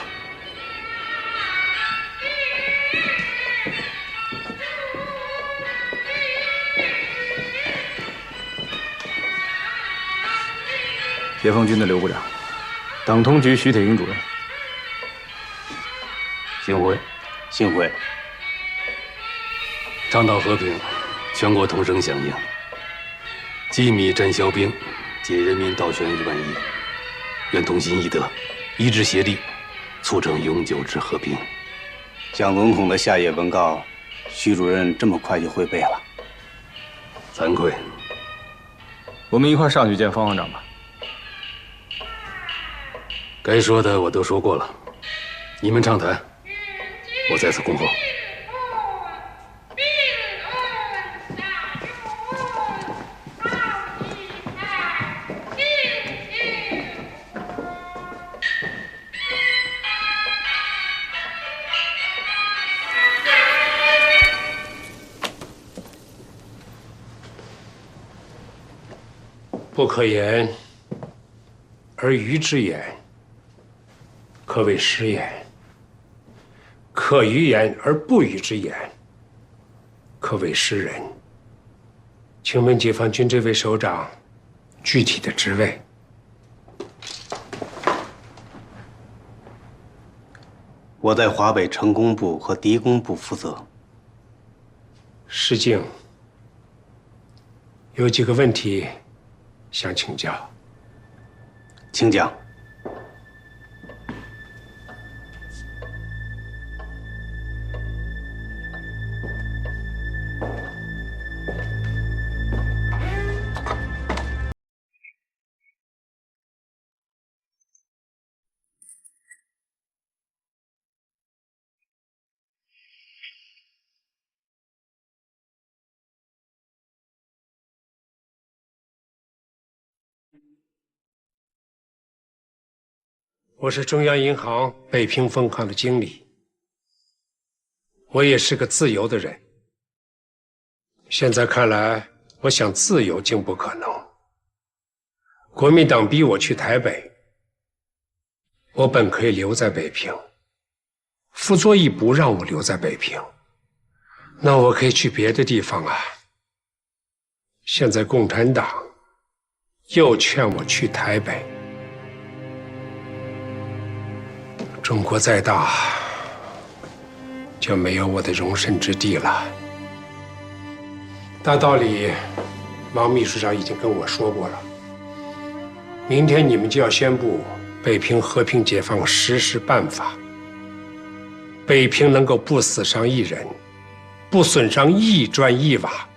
Speaker 3: 解放军的刘部长，党通局徐铁英主任。
Speaker 2: 幸会，幸会。
Speaker 6: 倡导和平，全国同声响应。机密战消兵，解人民倒悬1万亿。愿同心一德，一致协力，促成永久之和平。
Speaker 2: 蒋总统的下野文告徐主任这么快就会背了，
Speaker 6: 惭愧。
Speaker 12: 我们一块上去见方行长吧。
Speaker 6: 该说的我都说过了，你们畅谈，我在此恭候。
Speaker 8: 不可言而喻之言，可谓实言；可喻言而不喻之言，可谓实人。请问解放军这位首长具体的职位？
Speaker 2: 我在华北成工部和敌工部负责。
Speaker 8: 石敬，有几个问题想请教。
Speaker 2: 请讲。
Speaker 8: 我是中央银行北平分行的经理，我也是个自由的人。现在看来，我想自由竟不可能。国民党逼我去台北，我本可以留在北平，傅作义不让我留在北平，那我可以去别的地方啊。现在共产党又劝我去台北。中国再大，就没有我的容身之地了。大道理，毛秘书长已经跟我说过了。明天你们就要宣布北平和平解放实施办法，北平能够不死伤一人，不损伤一砖一瓦，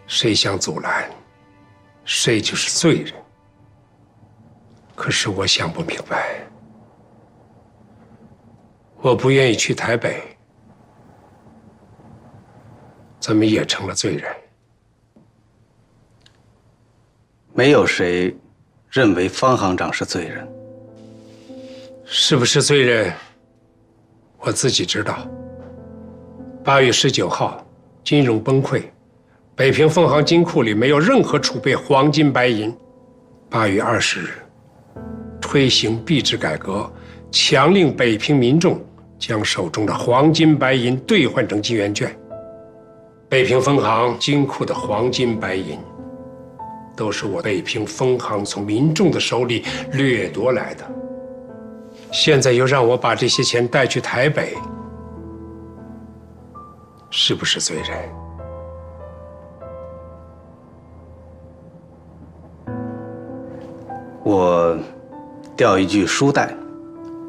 Speaker 8: 谁想阻拦，谁就是罪人。可是我想不明白。我不愿意去台北，怎么也成了罪人？
Speaker 2: 没有谁认为方行长是罪人。
Speaker 8: 是不是罪人，我自己知道。8月19号，金融崩溃，北平分行金库里没有任何储备黄金白银。8月20日，推行币制改革，强令北平民众将手中的黄金白银兑换成金圆券。北平分行金库的黄金白银，都是我北平分行从民众的手里掠夺来的。现在又让我把这些钱带去台北，是不是罪人？
Speaker 2: 我调一句书带，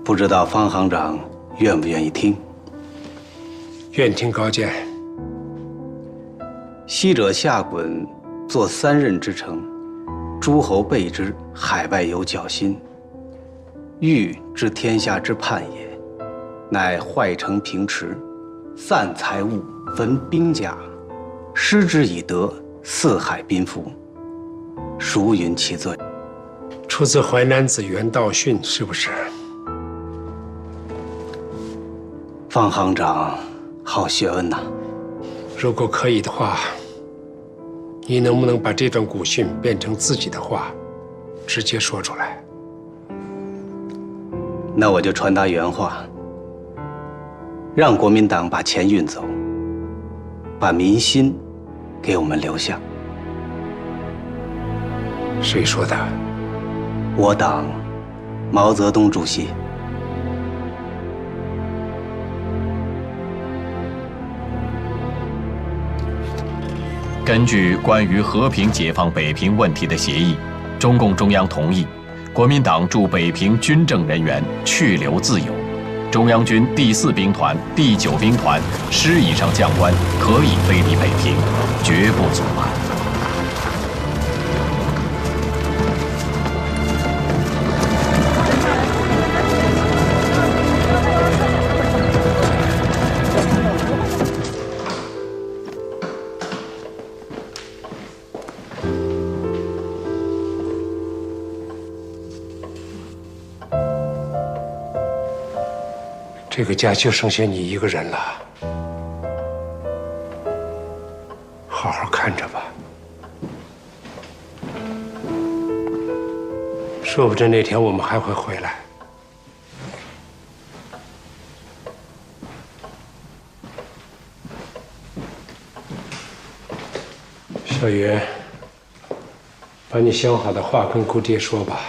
Speaker 2: 不知道方行长愿不愿意听？
Speaker 8: 愿听高见。
Speaker 2: 昔者下衮作3任之臣，诸侯备之，海外有侥幸。欲知天下之叛也，乃坏城平池，散财物，焚兵甲，失之以德，四海宾服，孰云其罪？
Speaker 8: 出自《淮南子·袁道训》，是不是？
Speaker 2: 方行长好学问呐！
Speaker 8: 如果可以的话，你能不能把这段古训变成自己的话，直接说出来？
Speaker 2: 那我就传达原话，让国民党把钱运走，把民心给我们留下。
Speaker 8: 谁说的？
Speaker 2: 我党毛泽东主席。
Speaker 19: 根据关于和平解放北平问题的协议，中共中央同意国民党驻北平军政人员去留自由，中央军第4兵团、第9兵团师以上将官可以飞抵北平，绝不阻拦。
Speaker 8: 这个家就剩下你一个人了，好好看着吧。说不准哪天我们还会回来。小云，把你想好的话跟姑爹说吧。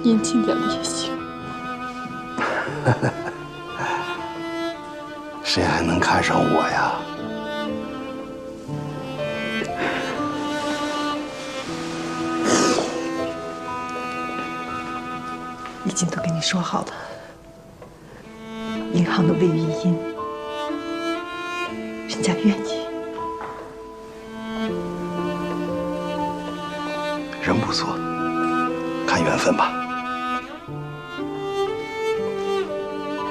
Speaker 11: 年轻点了也行。
Speaker 7: 谁还能看上我呀？
Speaker 11: 已经都跟你说好了，银行的魏玉英，人家愿意。
Speaker 7: 人不错，看缘分吧。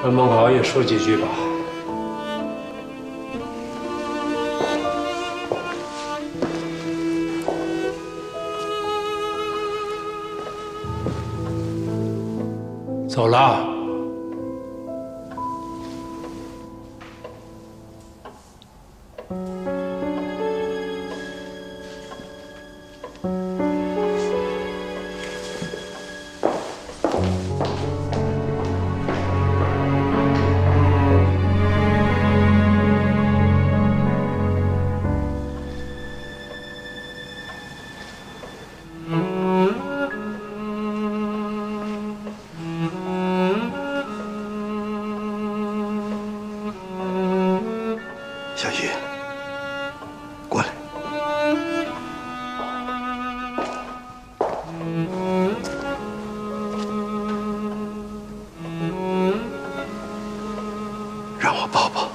Speaker 8: 跟孟高也说几句吧。走了。
Speaker 7: 小玉，过来。让我抱抱。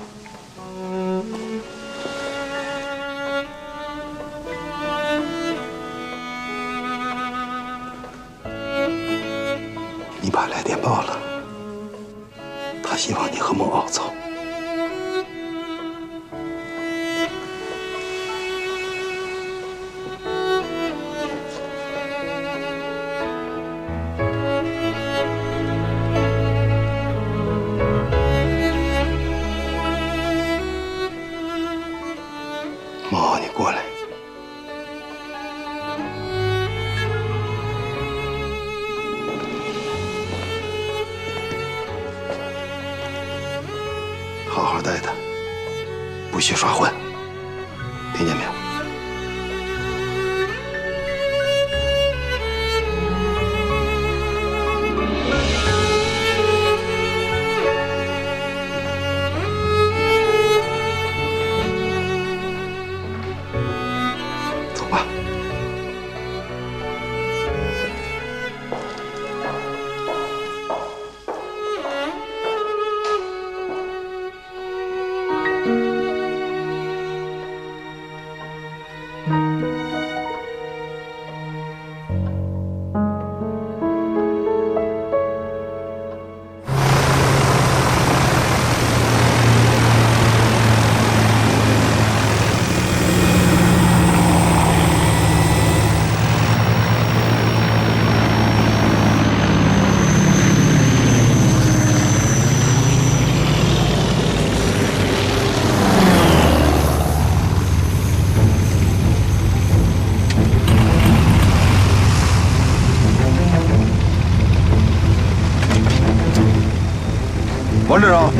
Speaker 7: 你爸来电报了，他希望你和孟敖走。孟敖，你过来。好好待他，不许耍混，听见没有？走吧。
Speaker 13: 王队长，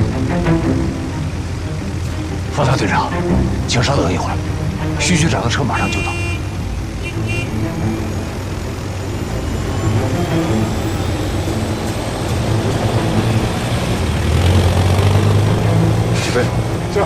Speaker 17: 副大队长，请稍等一会儿，徐局长的车马上就到。
Speaker 13: 起飞。是。